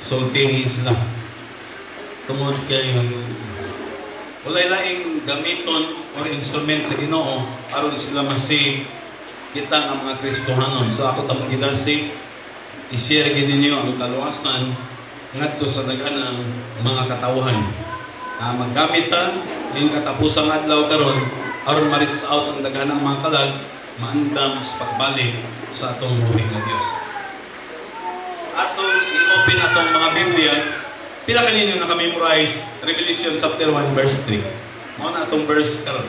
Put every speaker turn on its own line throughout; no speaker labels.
sultihin sila. Tungod kay walay laing gamiton or instrument sa Ginoo aron sila masave kita nga mga Kristohanon. So ako tamang gidasig i-share gid ninyo ang kaluwasan ngadto sa daghang mga katawhan. Maggamitan ning katapusang adlaw karon aron ma-reach out ang daghang mga kalag maandam sa pagbalik sa atong buhi nga Dios. Atong i-open atong mga Biblia. Pila kanino naka-memorize Revelation chapter 1 verse 3. Mao na atong verse karon.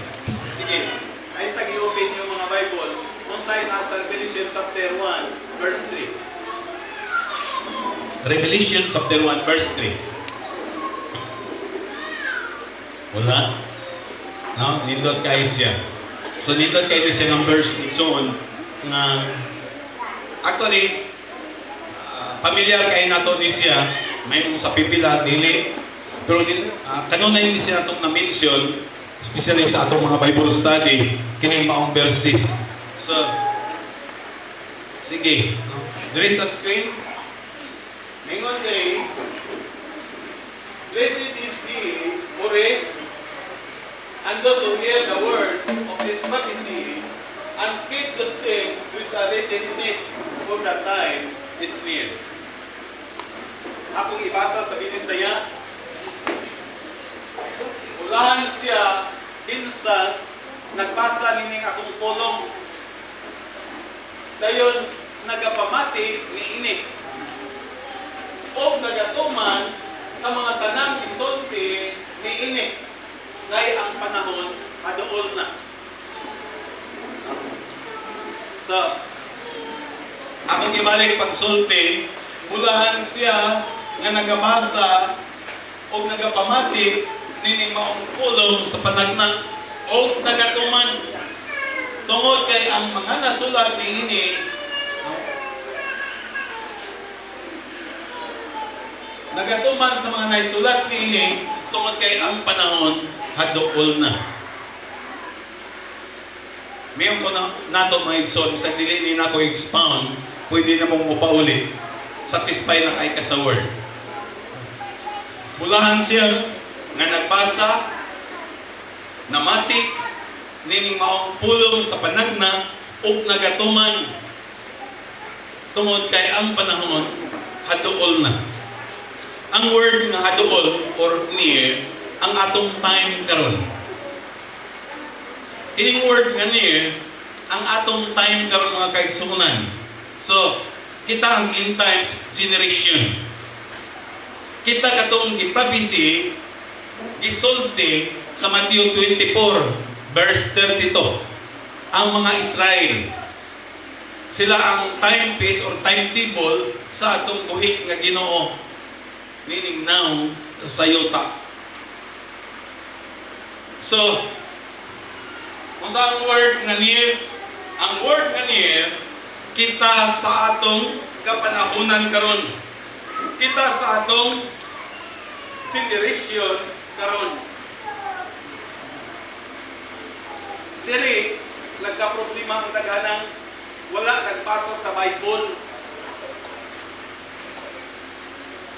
Sige, ay sa gi-open yung mga Bible. Unsay nasa Revelation chapter 1 verse 3. Revelation chapter 1 verse 3. Wala? No, nindot kay siya. So nindot kay siya ng verse itson nga actually familiar kay nato ni siya. May mong sa pipila, dili. Pero kanunay hindi siya itong na-mention, especially sa atong mga Bible study, kining maong verse 6. So, sige. There is a screen. Mingon kay, blessed is he who reads, and those who hear the words of this prophecy, and keep those things which are written in it, for the time is near. Akong ibasa sa binisaya, ulahan siya hinsa nagbasa nining akong pulong dayon nagapamati ni ini o nagatuman sa mga tanang isulti ni ini ngay ang panahon adool na. So akong ibalik pagsulti, ulahan siya nga nagabasa o nagapamati nining maong pulong sa panagna o nagatuman tungod kay ang mga nasulat niini nagatuman sa mga naisulat niini tungod kay ang panahon haduol na. Mayon ko na nato mga igsoon, sa dili ni nako expound, pwede na mong upaulit. Satisfy na kay ka sa word. Mulahan siya nga nagbasa, namati, nining maong pulong sa panagna, ug nagatuman tungod kay ang panahon haduol na. Ang word nga haduol or near, ang atong time karon. Ining word nga near, ang atong time karon mga kaigsuonan. So, kita ang end times generation. Kita katong gipabisi, gisulti sa Matthew 24, verse 32. Ang mga Israel, sila ang timepiece or timetable sa atong buhi nga Ginoo. Meaning now, sa yuta. So, kung sa ang word nga near, ang word nga near, kita sa atong kapanahunan karon. Kita sa atong generation karon. Diri nagka-problema ang daghanang wala nagbasa sa Bible.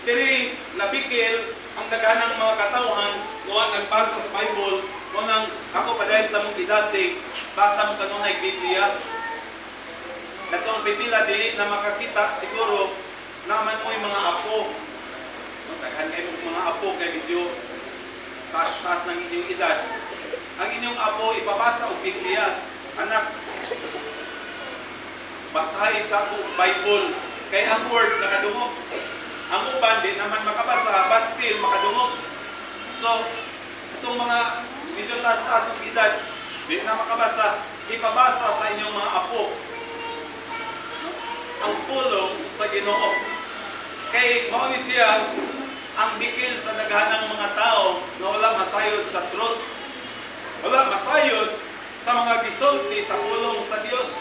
Diri nabikil ang daghanang mga katawhan wala nagbasa sa Bible. Kunang ako padayon ta mong idasig, basa mo kanunay Biblia. Katong pipila dili na makakita siguro naman mo'y mga apo. Daghan kayo mga apo kay medyo taas-taas ng inyong edad. Ang inyong apo ipabasa og Biblia. Anak, basahi sa akong Bible. Kay ang word nakadungog. Ang uban di naman makabasa but still makadungog. So, itong mga medyo taas-taas ng edad, di na makabasa, ipabasa sa inyong mga apo ang pulong sa Ginoo. Kay mao ni siya ang bikil sa daghanang mga tao na wala masayod sa truth. Wala masayod sa mga gisulti sa pulong sa Dios.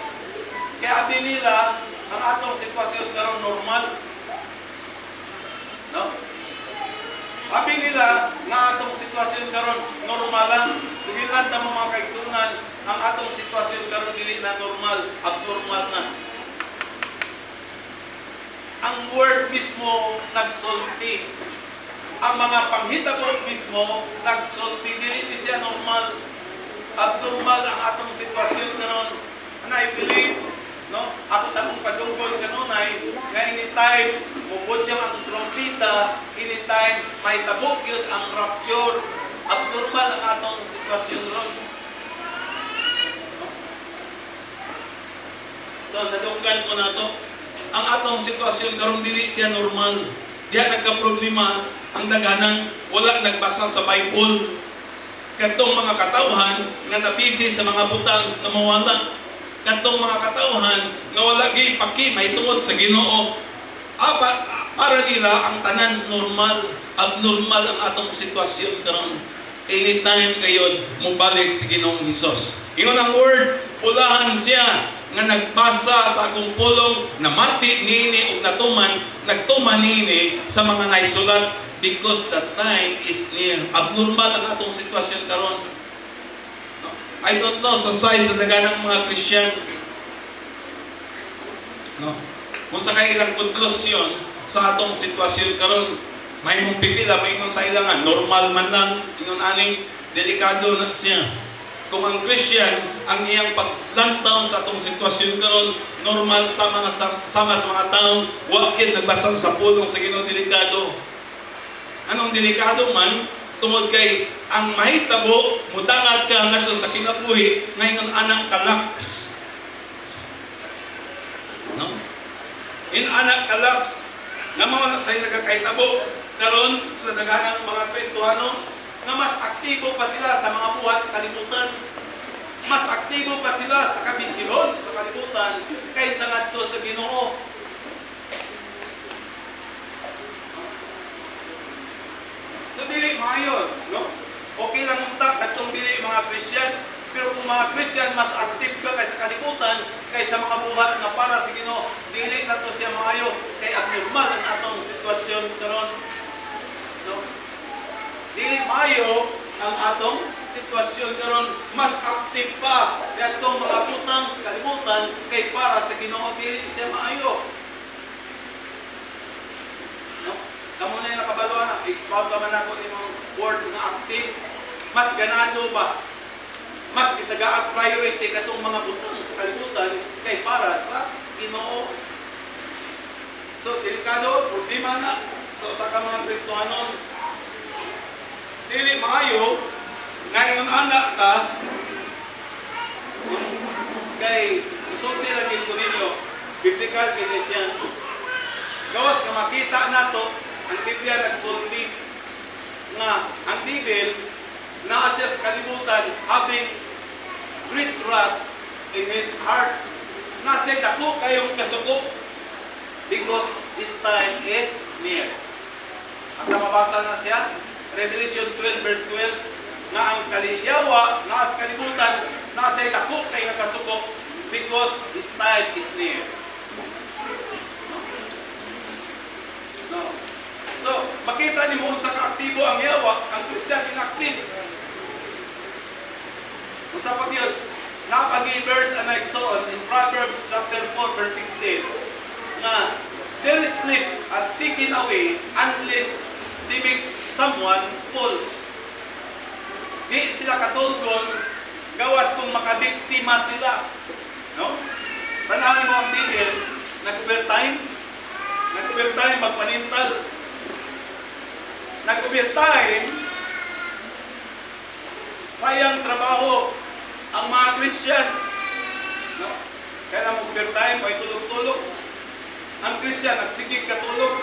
Kaya abi nila ang atong sitwasyon karon normal. No? Abi nila nga atong sitwasyon karon normal lang. Sugilan ta mo mga kaigsunan, ang atong sitwasyon karon dili na normal, abnormal na. ang word mismo nagsulti. Ang mga panghitabo mismo nagsulti. Dili siya normal. Abnormal ang atong sitwasyon karon. And I believe, no, ako tanong padungkol kanunay, nga anytime mubot siyang atong trompeta, anytime may tabok yun ang rapture. Abnormal ang atong sitwasyon ron. So, nadunggan ko na to. Ang atong sitwasyon karon dili siya normal. Diya nagka-problema ang daganang wala nagbasa sa Bible. Katong mga katawhan nga nabisi sa mga butang na mawala. Katong mga katawhan nga wala gyud paki may tungod sa Ginoo. Para nila ang tanan normal, abnormal ang atong sitwasyon karon. Anytime kayo mobalik sa Ginoong Hesus. Ingon ang word, ulahan siya nga nagbasa sa akong pulong na mati niini ug nagtuman niini sa mga naisulat because the time is near. Abnormal ang atong sitwasyon karon. I don't know sa side sa daganang mga Christian. No. Kung sa kailang konklusyon sa atong sitwasyon karon, may mong pipila, may mong sa ilangan, normal man lang, ingon aning delikado na siya. Kung ang Christian, ang iyang paglantaw sa atong sitwasyon karon, normal sama sa mga taong wakit nagbasa sa pulong sa Ginoo, delikado. Anong delikado man, tungod kay ang mahitabo, mudangat ka ngadto sa kinabuhi, ngayon anak kalaks. No? In anak kalaks, nga mao na say nagakaitabo karon sa daganang mga Kristohano na mas aktibo pa sila sa mga buhat sa kalibutan. Mas aktibo pa sila sa kabisyon sa kalibutan kaysa ngadto sa Ginoo. So dili maayo, no? Okay lang unta kadtong dili mga Christian, pero kung mga Christian mas active ka kaysa kalibutan kaysa mga buhat nga para sa Ginoo, dili na to siya maayo kay abnormal ang atong sitwasyon karon. No? Dili maayo ang atong sitwasyon karon, mas active pa kadtong mga butang sa kalibutan kay para sa Ginoo, dili siya maayo. No? Kamo na yung nakabaluan, expound naman ako ni mga word na active, mas ganado ba? Mas itagaag priority katong mga butang sa kalibutan kay para sa Ginoo. So, delikado, problema na sa usa ka mga Kristohanon. Dili maayo ngayon anak ka kay usulti lagi ko ninyo biblical kinesian. Gawas ka makita nato ang Biblia nagsulti nga ang Bibil naa siya sa kalibutan having great wrath in his heart. Nasa dako kayong kasuko because his time is near. Asa mabasa na siya? Revelation 12 verse 12 nga ang kaliyawa na sa kalibutan nasa dako kay nakasuko because his time is near. No. So, makita ni mo sa kaaktibo ang yawa, ang Christian inactive. Usa pa yun, napag-verse and exon in Proverbs chapter 4 verse 16 na there is sleep and taken away unless they make someone false. Di sila katulgon gawas kung makabiktima sila. No? Tanahan mo ang Biblia, nag-overtime magpanintal. Nag-overtime, sayang trabaho ang mga Christian. No? Kaya mag-overtime, may tulog-tulog. Ang Christian, nagsigig katulog.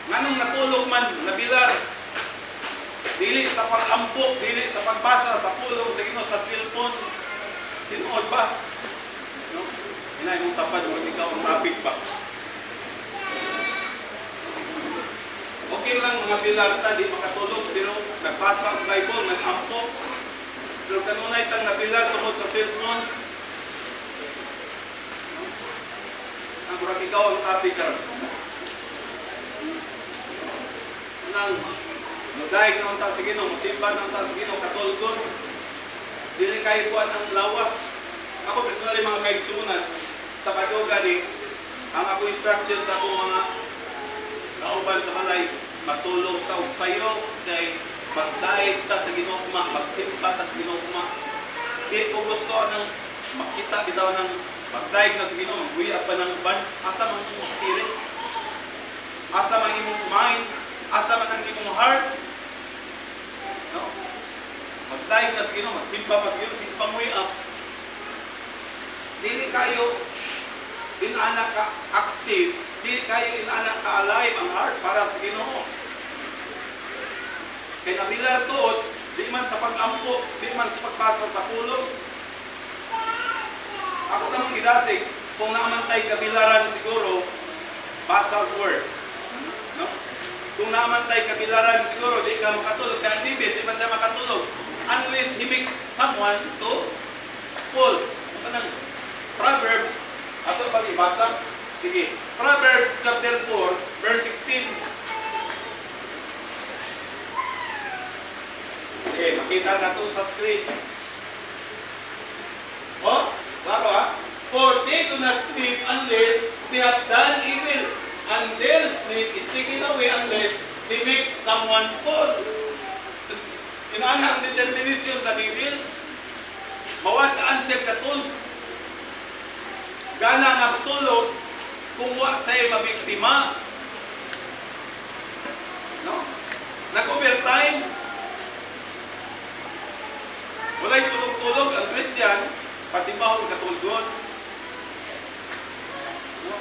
Nganong natulog man, nabilar. Dili sa pag-ampok, dili sa pagbasa sa pulong sa Ginoo sa cellphone. Tinuod ba? No? Inay mong tapad, huwag ikaw ang topic ba? Okay lang mga bilarta, di makatulog, pero nagbasa ang Bible, nag-ampok. Pero kanunay tang nabilar tungod sa cellphone. No? Ang kurang ikaw ang topic ka. Nang nagayag na ang taas sa Ginoo, musimba na ang taas sa Ginoo, katulgon. Dili kayo kuhan ang lawas.
Ako personally mga kaigsunan, sa Padoga ni, ang ako instruction sa akong mga kauban sa balay, matulog ta og sayo, kay magdaig ta sa Ginoo, magsimpa ta sa Ginoo. Di ko gusto ng makita bitaw ng magdaig na sa Ginoo, magbuya pa ng ban, asa man imong spirit, asa man imong mind, asa man ang imong heart. No? Magdaig na sa Ginoo, magsimpa pa sa Ginoo, simpa mo up. Dili kayo inanak ka active, dili kayo inanak ka alive ang heart para sa Ginoo. Kay nabilar tuod, di man sa pag-ampo, di man sa pagbasa sa pulong. Ako tamang gidasig, kung naamantay kabilaran siguro, basa ang word. No? Kung naamantay kabilaran siguro, di ka makatulog, kaya David, di man siya makatulog. Unless he makes someone to false. Kanang Proverbs, ato ba ibasa? Sige. Proverbs chapter 4, verse 16. Sige, makita na ito sa screen. Oh, klaro ha? For they do not sleep unless they have done evil, and their sleep is taken away unless they make someone fall. Inaana ang determination sa Bibil, mawadaan siya katul. Gana nga matulog kung wa sa'y mabiktima. No? Nag-overtime. Wala'y tulog-tulog ang Christian, pasimbahon katulgon. No?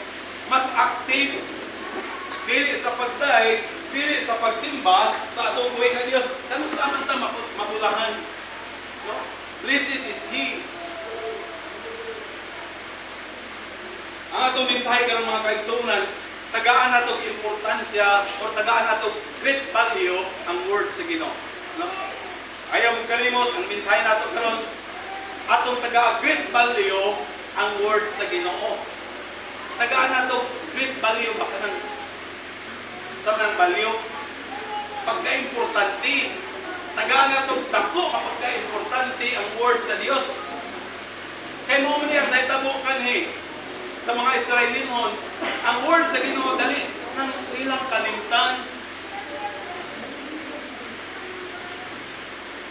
Mas active, dili sa pagday, dili sa pagsimba, sa atong buhay ka Diyos. Kanong saan ta mapulahan? No? Blessed is He. Ang atong mensahe karon mga kaigsunan, tagaan nato importansya o tagaan nato great value ang word sa Ginoo. No? Ayaw mo kalimot ang mensahe nato karon, atong tagaan great value ang word sa Ginoo. Tagaan nato great value ba kanang sa nang value pagka-importante. Tagaan nato dako mapagka-importante ang word sa Dios. Kay mo man yan nahitabo kanhi sa mga Israelinon, ang word sa Ginoo dali ng ilang kalimtan.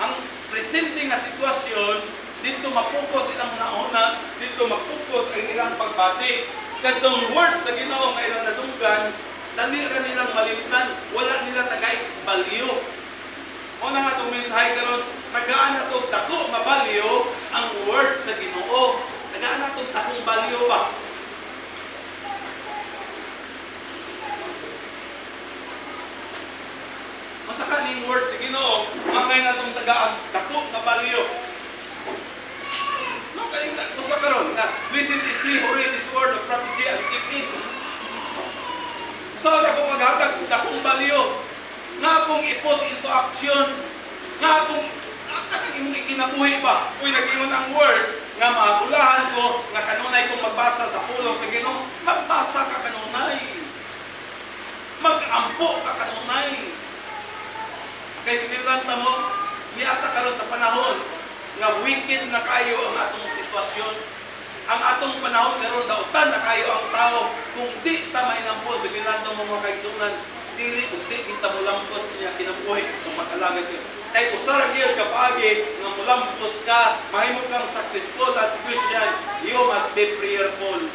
Ang presente nga sitwasyon, dito mapokus ilang nauna, dito mapokus ang ilang pagbati. Kadtong word sa Ginoo nga ilang nadunggan, dali ra nilang malimtan, wala nila tagay balyo. O na nga itong mensahe karon, tagaan na ito dako mabalyo ang word sa Ginoo. Tagaan na ito dakong balyo ba? Masa kaning word sa Ginoo, mangay na itong tagaan dako mabalyo. No, kaning gusto karon na listen is He who read this word of prophecy and keep it. Saan ako maghatag dakong balyo? Nga akong ipot into action. Nga akong imong ikinabuhi ba? Kung nag-ingon ang word, nga maabulahan ko, nga kanunay kong magbasa sa pulong sa Ginoo, magbasa ka kanunay. Mag-ampo ka kanunay. Kaya sinilanta mo, niyata karon sa panahon, nga wicked na kayo ang atong sitwasyon. Ang atong panahon karon dautan na kayo ang tao. Kung di ta mainampo sa ginlantaw mo mga kaigsunan, dili ug di kita mulampos niya kinabuhi sa pag-alagad siya. Kay usara gyud ka paagi nga mulampos ka, mahimo kang successful as Christian, you must be prayerful.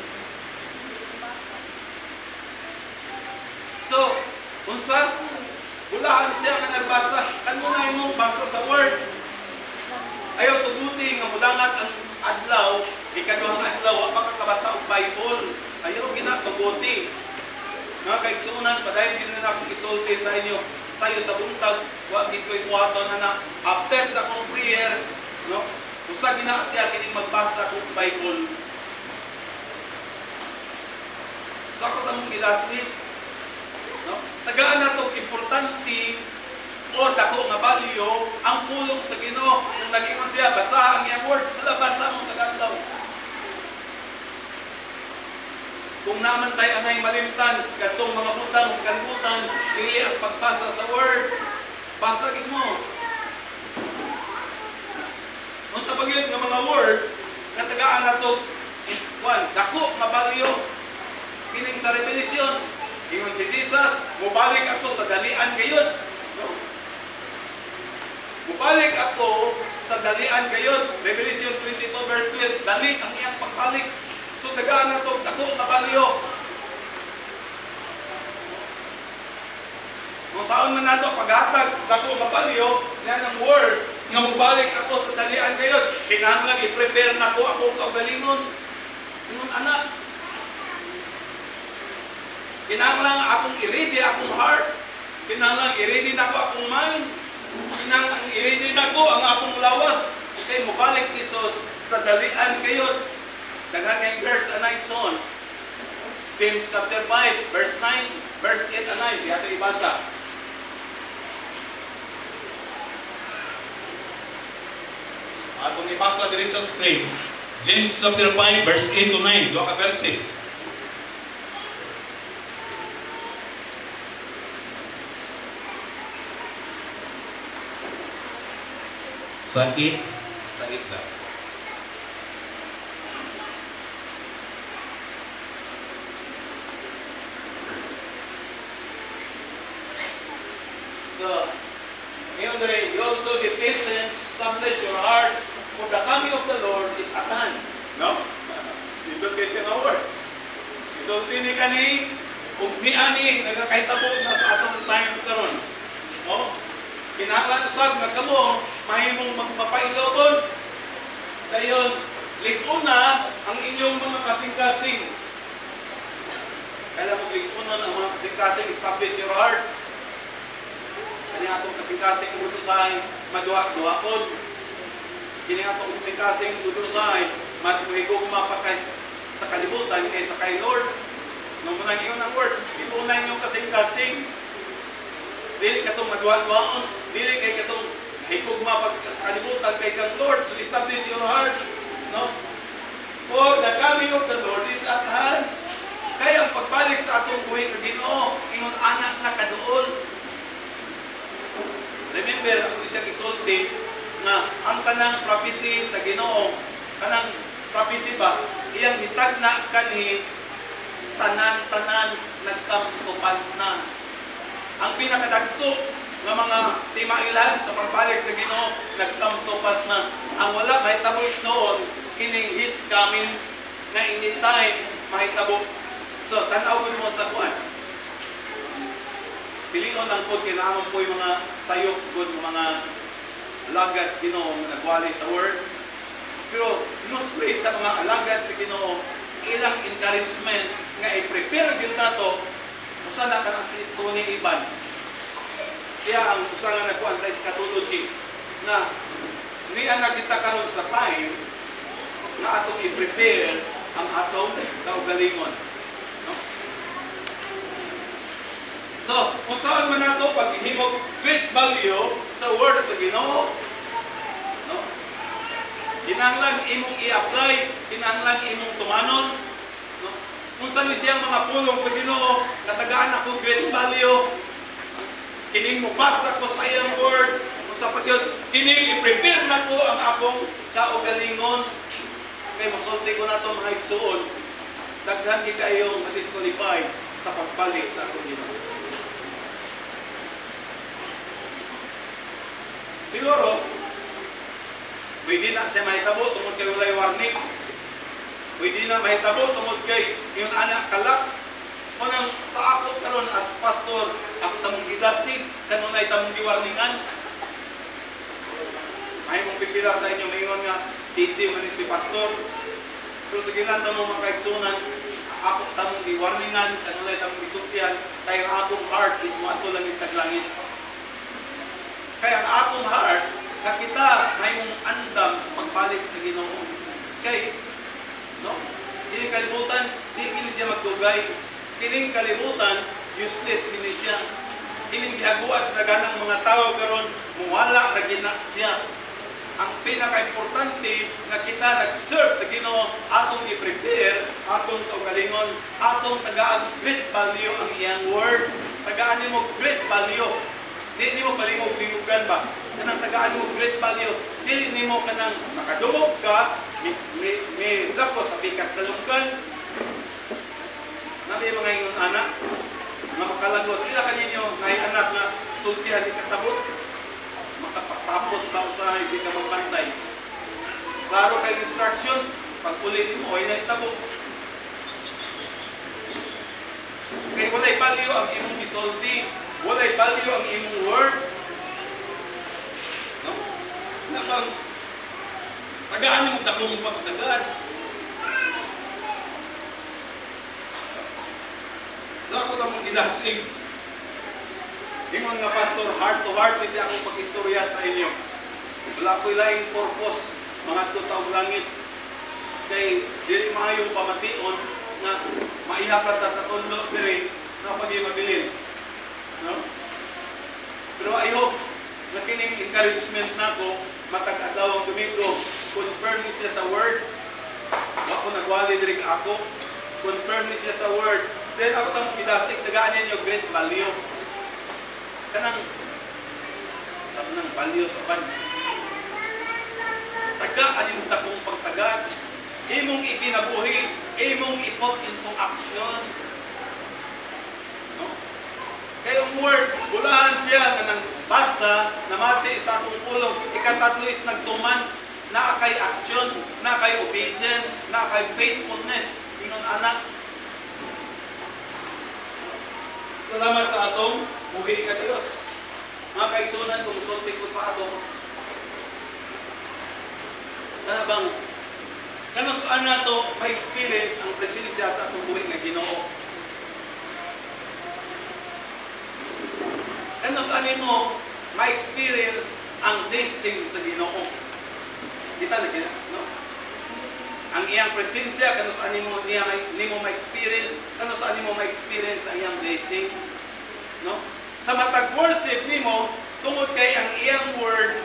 So, unsa bulahan siya nga nagbasa, kanunay mo basa sa word. Ayaw tuguti nga mudangat ang adlaw, ikaduhang adlaw, wa kakabasa og Bible. Ayaw ginatuguti. Nga kaigsunan, padayon din na akong isulti sa inyo. Sayo sa buntag, wa gid ko'y kuwato na after sa akong prayer, no? Usa gina siya kining magbasa og Bible. Sa ko tamong gidasig, no? Tagaan nato importante o dako nga balyo ang pulong sa Ginoo. Kung nag-ingon siya, basa ang iyang word, wala basa mong tagadlaw. Kung naman tayo anay malimtan, katong mga butang sa kalibutan, dili ang pagbasa sa word, basa gid mo. Kung sa bagay nga mga word, nga tagaan nato dako nga balyo kining sa revelasyon. Ingon si Jesus, mubalik ako sa dalian gayon. No? Mubalik ako sa dalian gayon. Revelation 22 verse 12, dali ang iyang pagbalik. So tagaan nato dako nga balyo. Kung saan man nato paghatag dako nga balyo, yan ang word nga mubalik ako sa dalian gayon. Kinahanglan i-prepare nako akong kaugalingon. Ingon anak, kinahanglan akong i-ready akong heart. Kinahanglan i-ready nako akong mind. Kinahanglan i-ready nako ang akong lawas. Kay mobalik si Jesus sa dalian gayon. Daghan kay verse 9 son. James chapter 5 verse 9, verse 8 and 9 siya ito ibasa. Atong ibasa diri sa screen. James chapter 5 verse 8 to 9, duha ka verses.
Sa 8,
Sa ita. So, ngayon rin, you also be patient, establish your heart, for the coming of the Lord is at hand. No? Dito kasi na word. Isulti ni kani, ug ni ani, nagkakahitabo na sa atong time karon. No? Kinahanglan usab nga kamo mahimong magpapailobon. Dayon, lig-una ang inyong mga kasing-kasing. Kaya mo lig-una ang mga kasing-kasing, establish your hearts. Kani atong kasing-kasing utusan, maduha-duhaon. Kini atong kasing-kasing utusan, mas mahigugma pa kay sa kalibutan kaysa kay Lord. Nung munang iyon ang word, ipunan yung kasing-kasing. Dili katong maduha-duhaon, dili kay katong higugma pag sa kalibutan kay kang Lord. So establish your heart, no? For the coming of the Lord is at hand. Kaya ang pagbalik sa atong buhay nga Ginoo, ingon anak na kaduol. Remember, ako isang isulti na ang kanang prophecy sa Ginoo, kanang prophecy ba, iyang hitagna kani tanan-tanan nagkamtupas na. Ang pinakadagko nga mga timailan sa pagbalik sa Ginoo nagkamtupas na. Ang wala mahitabo igsoon kining His coming na anytime mahitabo. So tan-aw mo sa kuan. Pilion lang po kinahanglan po yung mga sayop po mga alagad sa Ginoo nga nagwali sa word. Pero nusway sa mga alagad sa Ginoo ilang encouragement nga i-prepare gyud nato usa na kana si Tony Evans. Siya ang usa nga nagkuan sa eschatology na niya nakita karon sa time na atong i-prepare ang atong kaugalingon. No? So, kung saan man nato paghihimog great value sa word sa Ginoo, no? Kinahanglan imong i-apply, kinahanglan imong tumanon, no? Kung saan siyang mga pulong sa Ginoo, natagaan ako great value, kining mubasa ko sa iyang word, kung sa pagyod, kining i-prepare na ko ang akong kaugalingon, kay masulti ko na ito mga igsuon, daghan di kayo ma-disqualify sa pagbalik sa akong Ginoo. Siguro, pwede na siya mahitabo tungod kay walay warning. Pwede na mahitabo tungod kay yung anak kalaks. Unang sa ako karon as pastor, ako tamong gidasid, kanunay tamong giwarningan. May mong pipila sa inyo, mayon nga, TJ man si pastor. Pero sa ginanta mo makaigsunan, ako tamong giwarningan, kanunay tamong gisultihan, kaya ang akong heart is muadto lang yung taglangit. Kaya ang akong heart, na kita may mong andam sa pagbalik sa Ginoo. Kay, no? Kining kalibutan, di kini siya magdugay. Kining kalibutan, useless kini siya. Kining gihaguas na ganang mga tao karon muwala na gina siya. Ang pinaka-importante na kita nag-serve sa Ginoo, atong i-prepare, atong kaugalingon, atong tagaan great value ang iyang word. Tagaan nimo great value. Di mo palingog-lingogan ba? Kanang tagaan mo great value. Dili nimo kanang makadumog ka, may lako sa pikas dalungkan. Nabi mga ingon anak nga makalagot. Ila kaninyo ngay anak nga sultihan di kasabot. Makapasabot ba usahay di ka magbantay. Klaro kay instruction, pag ulit mo ay naitabo. Kay walay value ang imong gisulti, walay value ang imong word. No? Na bang tagaan mo dakong pagtagaan. Ako na mong gilasing. Ingon nga pastor, heart to heart ni siya akong pag-istorya sa inyo. Wala ko'y laing purpose, mga tutaw langit. Kay dili maayong pamation na maihaprat ta sa tondo diri na pag-imabilin. No? Pero I hope na kining encouragement nako matag adlaw ang Domingo, confirm ni siya sa word. Wa ko nagwali diri ako. Confirm ni siya sa word. Then ako tamang gidasig, tagaan ninyo great value. Kanang value sa pan. Tagaan yung takong pagtagaan. Imong ipinabuhi, imong ipot into action. No? Kaya yung word, bulahan siya na nang basa, namati sa akong pulong. Ikatatlo is nagtuman, na kay action, na kay obedient, na kay faithfulness. Ingon anak. Salamat sa atong buhi ka Diyos. Mga kaigsunan, kung sulti ko sa atong bang kano saan na to ma-experience ang presensya sa atong buhi nga Ginoo. Kano saan mo ma-experience ang blessing sa Ginoo. Kita na kaya, no? Ang iyang presensya, kano saan nimo ma-experience, kano saan nimo ma-experience ang iyang blessing, no? Sa matag worship nimo, tungod kay ang iyang word,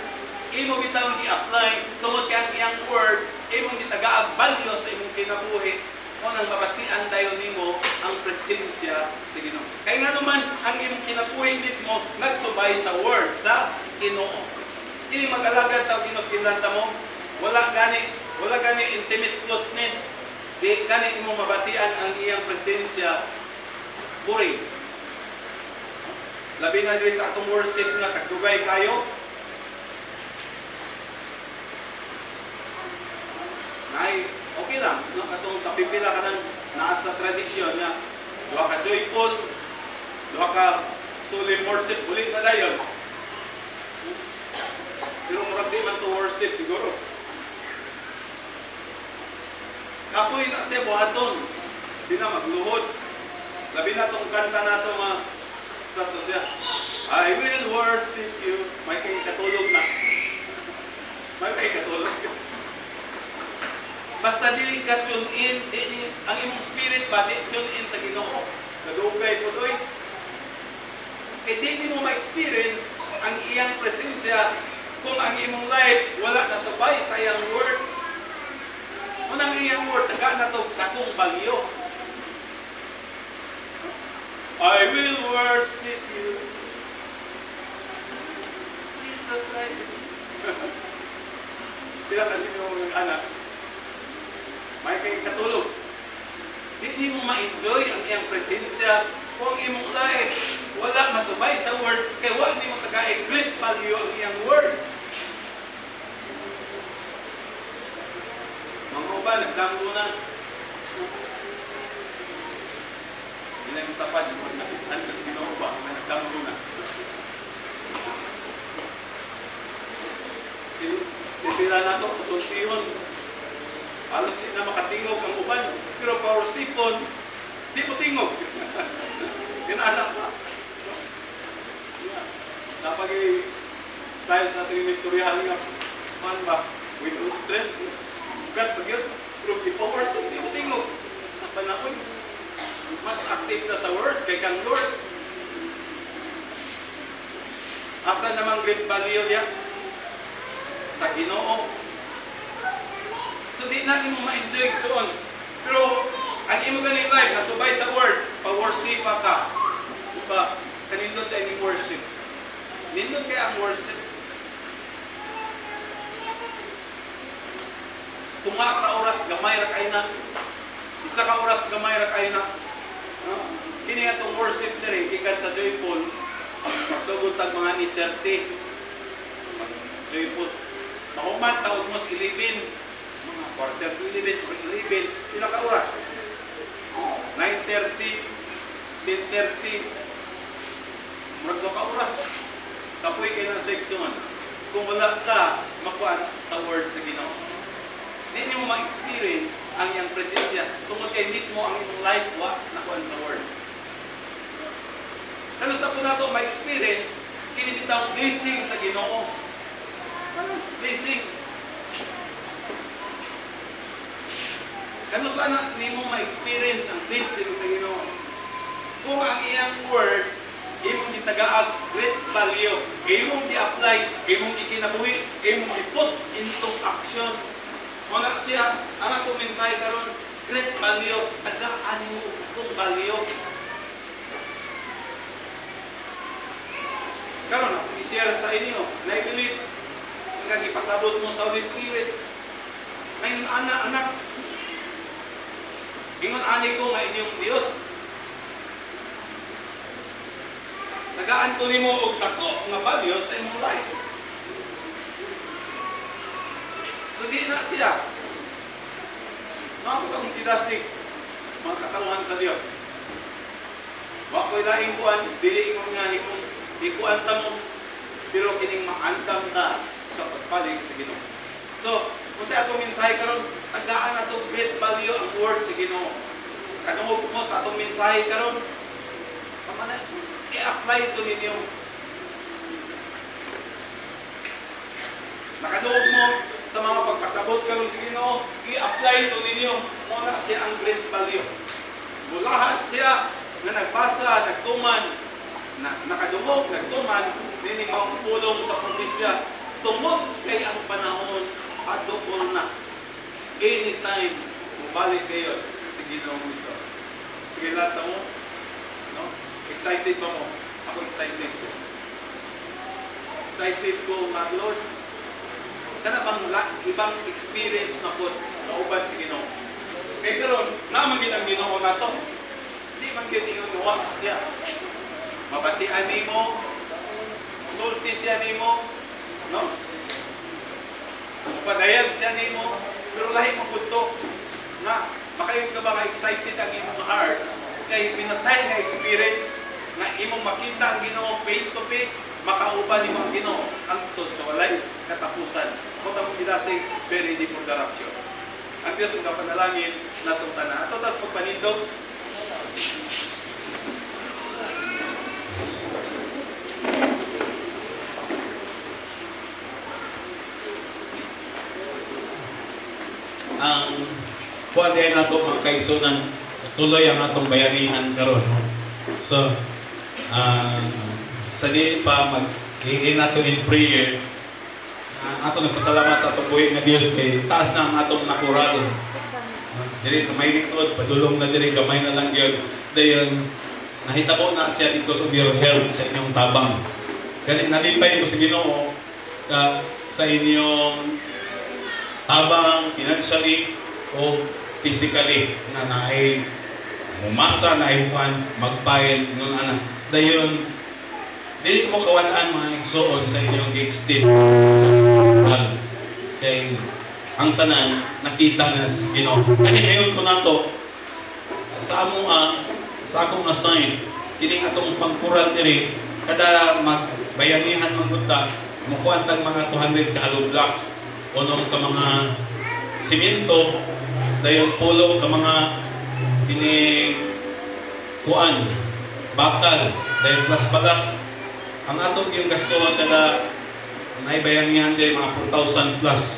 imo bitawon gi-apply, tungod kay ang iyang word, imong gitagaag value sa imong kinabuhi, o nang mabatian dayon nimo ang presensya sa Ginoo. Kay nga naman ang imong kinabuhi mismo nagsubay sa word sa Ginoo. Dili mag-alagad taw kinapilanta mo, wala gani intimate closeness. Di gani imo mabatian ang iyang presensya. Boring. Labi na diri sa atong worship nga tagdugay kayo. Nay, okay lang, no? Katong sa pipila ka nang nasa tradisyon nga duha ka joyful, duha ka solemn worship, ulit na dayon. Pero murag di man to worship siguro. Kapoy na siya buhaton, di na magluhod. Labi na itong kanta na ito mga sa ito siya. I will worship you. May kay katulog na. May kay katulog. Basta di ka tune in, ang imong spirit ba, di tune in sa Ginoo. Nagugay po doy. Eh di mo ma-experience ang iyang presensya kung ang imong life wala nasabay sa iyang word. Unang iyang word, taga na ito, takong bagyo. I will worship you. Jesus, I will. Tila ka din yung anak. May kay katulog. Hindi mo ma-enjoy ang iyang presensya kung imong life wala masubay sa word, kaya wala hindi mo taga-great value ang iyang word. Mga uban, nagdamgo na. Hindi na yung tapad, nakitaan kasi Ginoo ba, nagdamgo na. Titira na ito, pasultihon. Halos di na makatingog ang uban. Pero para sipon, di mo tingog. Ginaanak pa. Napag-style sa ating misturyahan nga, man ba, with all strength. God, pag-yun, pero di pa worship, di mo tingog. Sa panahon, mas active na sa word, kay kang Lord. Asa namang great value niya? Sa Ginoo. So di na mo ma-enjoy soon. Pero ang imo ganing life nasubay sa word, pa-worship ka. Diba? Kanindot tayo ni worship. Nindot kaya ang worship. tunga sa oras gamay ra kay na. Isa ka oras gamay ra kay na. No? Kini atong worship diri gikan sa Joyful. Pagsugod tag mga 8:30. Joyful. Mahuman taon mo 11. Mga quarter to 11 or 11. Pila ka oras? 9:30, 10:30. Murag ka oras. Kapoy kay ng section. Kung wala ka makuan sa word sa Ginoo. Hindi mo ma-experience ang iyang presensya tungod kay mismo ang imong life wa nakuan sa word. Ano sa po nato ma-experience kini bitaw blessing sa Ginoo. Ano blessing? Ano sana nimo ma-experience ang blessing sa Ginoo? Kung ang iyang word imong gitagaag great value, imong gi-apply, imong gikinabuhi, imong i-put into action. Wala siya, ang atong mensahe karon, great value, tagaan mo itong value. Karon ako i-share sa inyo, na-believe, hanggang ipasabot mo sa Holy Spirit. Ngayon, anak, ingon ani ko nga inyong Dios. Tagaan ko nimo og dako nga value sa imong life. So di na siya. Nakakatang tidasig mga katawan sa Dios. Wa ko'y laing kuan, dili ingon nga himong ikuan ta mo, pero kining maandam na sa pagpalig sa Ginoo. So, kung sa atong mensahe karon, tagaan nato great value ang word sa Ginoo. Kanungog mo sa atong mensahe karon, kamana i-apply ito ninyo. Nakadungog mo sa mga pagpasabot karon sa Ginoo, i-apply ito ninyo. Muna siya ang great value. Mulahan siya na nagbasa, nagtuman, nakadungog, nagtuman, dini maupulong sa probinsya. Tungod kay ang panahon, adukol na. Anytime, bumalik kayo sa Ginoong Hesus. Sige lahat mo. No? Excited ba mo? Ako excited ko. Excited ko, my Lord. Kana bang ibang experience na po nauban si Ginoo? Kaya karon, namagin ang Ginoo na to. Hindi man giningon siya. Mabatian nimo, sulti siya nimo, no? Padayag siya nimo, pero lahi mo punto na makayon ka ba nga excited ang imong heart kay pinasay nga experience na imong makita ang Ginoo face to face, makauban nimo ang Ginoo hangtod sa walay katapusan. Ako ta mo gidasig very deep for the rapture. Ang Dios ang kapanalangin natong tanan. Ato tas pagpanindog.
Ang kuwan din nato mga kaigsunan, tuloy ang atong bayanihan karon. So, sa di pa mag-iin nato in prayer, ato nagpasalamat sa atong buhi nga Dios kay taas na ang atong nakural. Diri sa may likod, padulong na diri, gamay na lang yun. Dayon, nahitabo na siya dito sa your health sa inyong tabang. Kaya nalipay ko sa Ginoo sa inyong tabang, financially o physically na naay umasa na ibuan magpayad nun ana. Dayon, dili ko kawalaan mga igsoon sa inyong extend. Kay ang tanan nakita na sa Ginoo. Kani ngayon ko nato sa sa akong assign kining atong pangkural diri kada magbayanihan magbuta mukuan tag mga 200 ka hollow blocks unong ka mga simento dayon pulo ka mga kining kuan bakal dayon plus balas ang atong yung gastuhan kada naibayanihan diri mga 4,000 plus.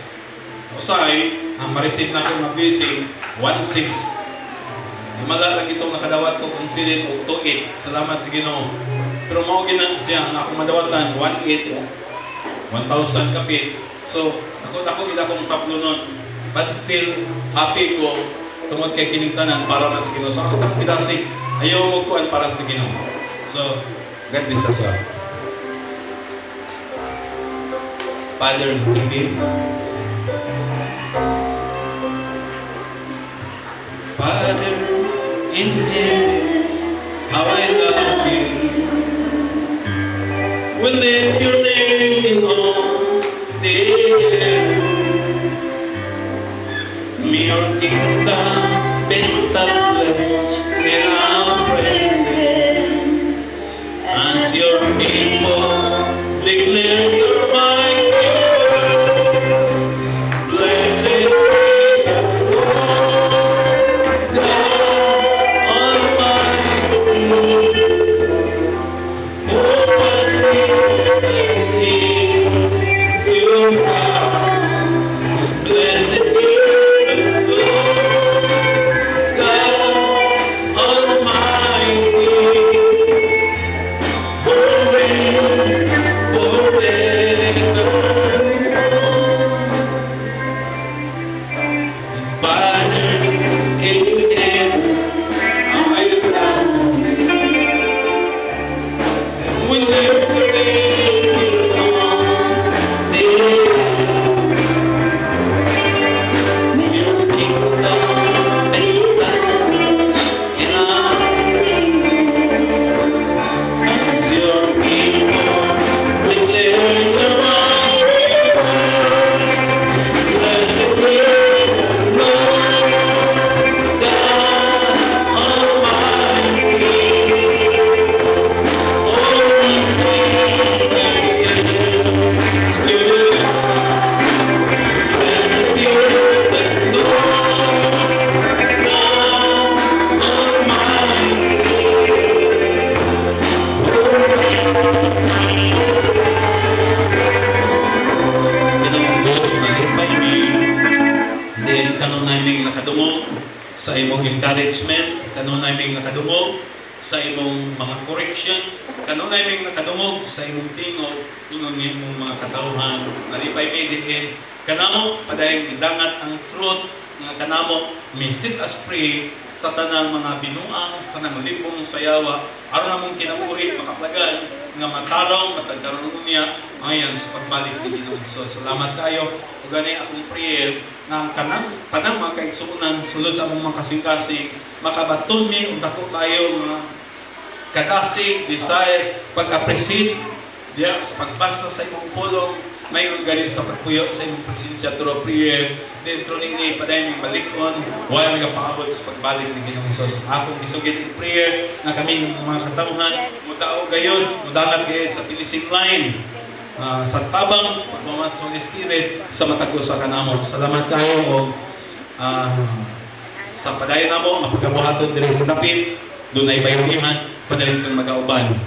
Usay, ang ma-receive na akong mag-blessing, 1,600. Himala lang itong nakadawat ko kung silid o 2,800. Salamat sa Ginoo. Pero mao ginang siya, ang akong madawatan, 1,800. 1,000 kapit. So, ako gila kong taplo nun. But still, happy ko tungod kay kiningtanan para man sa Ginoo. So, ako tapos pidasig, ayaw mo kuan para sa Ginoo. So, God bless us all. Father, thank you. Father in heaven, how I love you. We lift your name in all the air. May your kingdom be established in our presence. As your people declare your mighty words, blessed be the Lord God Almighty, who was and is to come. Blessed be the Lord God Almighty, who reigns forever. Father in heaven, I love you. We lift your name on the air. Your kingdom is established in our presence. As your people declare your mighty words, blessed be the Lord God Almighty. Holy Spirit, still, blessed be the Lord God Ginoong Diyos na hipay mi, then kanon naming nakadungog sa imong encouragement, kanon naming nakadungog sa imong mga correction, kanon naming nakadungog sa imong tingog, ingon imong mga katawhan, nalipay mi diin, kanamo padayong idangat ang truth, nga kanamo may sit as free sa tanang mga binuang, sa tanang libong sayawa, aron namong kinabuhi makaplagan nga matarong matagkaroon niya ngayon sa pagbalik ni Ginoong Hesus. Salamat kayo ug gani akong prayer nga ang tanang mga kaigsuonan sulod sa among mga kasing-kasing makabaton mi ug dako kayo nga kadasig, desire, pag-appreciate diya sa pagbasa sa imong pulong, mayroon galing sa pagpuyo sa imong presensya through prayer, dentro ni padayon yung balikon, wala nagapaabot sa pagbalik ni Ginoong Hesus. Akong isugid in prayer na kami mga katawhan, mutao gayon, mudangat gayon sa pilising line, sa tabang, sa pagmamat sa Holy Spirit, sa matag usa kanamo. Salamat kayo o sa padayon namo, mapagabuhaton diri sa dapit, doon ay bayanihan, padayon mag-auban.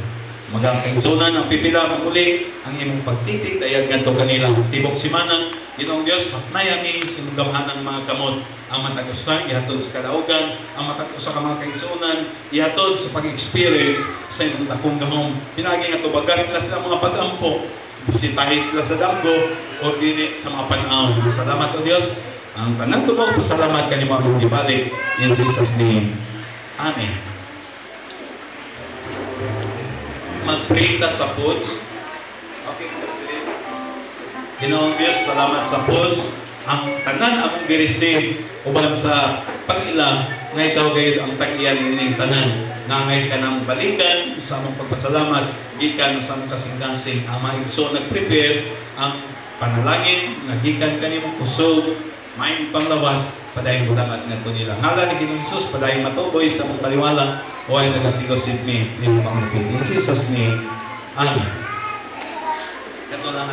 Magkakaigsunan ang pipila maguli ang imong pagtitik dayag ngadto kanila tibok simana. Ginoong Dios sapnaya mi sa gamhanang mga kamot ang matag-usa ihatod sa kadaugan, ang matag-usa ka mga kaigsunan ihatod sa pag-experience sa imong dakong gahom. Pinagi nga tubagas nila sila mga pag-ampo, bisitahin sila sa damgo o dili sa mga pan-aw. Salamat o Dios. Ang tanang tumaw pasalamat kanimo ang gibalik in Jesus name. Amen. Magprita sa foods. Okay, Ginoong Diyos, salamat sa foods. Ang tanan akong gi-receive uban sa pag-ila nga ikaw gayud ang tag-iyan ining tanan. Nangay ka ng balikan sa among pagpasalamat gikan sa among kasing-kasing. Ang maigso nag-prepare ang panalangin nga gikan kanimong kusog, may panglawas padayong budangat ngadto nila. Ngala ni Ginoong Hesus padayong matuboy sa among taliwala. Why nagatigosit me? In Jesus' name. Amen. Ito lang